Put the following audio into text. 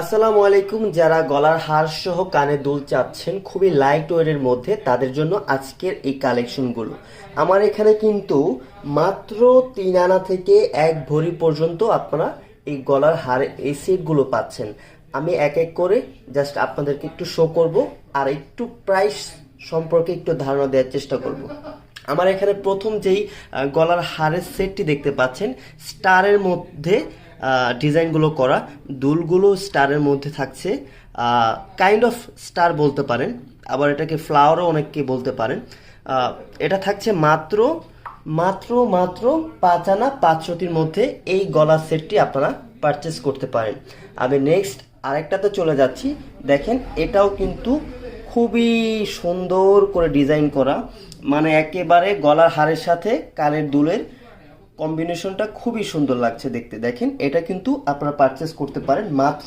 আসসালামু আলাইকুম। যারা গলার হার সহ কানে দুল চাচ্ছেন খুবই লাইট ওয়েটের মধ্যে, তাদের জন্য আজকের এই কালেকশনগুলো। আমার এখানে কিন্তু মাত্র 3 আনা থেকে 1 ভরি পর্যন্ত আপনারা এই গলার হারের এই সেটগুলো পাচ্ছেন। আমি এক এক করে জাস্ট আপনাদেরকে একটু শো করব আর একটু প্রাইস সম্পর্কে একটু ধারণা দেওয়ার চেষ্টা করব। আমার এখানে প্রথম যেই গলার হারের সেটটি দেখতে পাচ্ছেন, স্টারের মধ্যে ডিজাইনগুলো করা, দুলগুলো স্টারের মধ্যে থাকছে, কাইন্ড অফ স্টার বলতে পারেন, আবার এটাকে ফ্লাওয়ারও অনেককে বলতে পারেন। এটা থাকছে মাত্র মাত্র মাত্র 5 আনা 500-র মধ্যে। এই গলার সেটটি আপনারা পারচেস করতে পারেন। আমি নেক্সট আরেকটাতে চলে যাচ্ছি। দেখেন, এটাও কিন্তু খুবই সুন্দর করে ডিজাইন করা, মানে একেবারে গলার হারের সাথে কানের দুলের কম্বিনেশনটা খুবই সুন্দর লাগছে দেখতে। দেখেন, এটা কিন্তু আপনারা পারচেস করতে পারেন মাত্র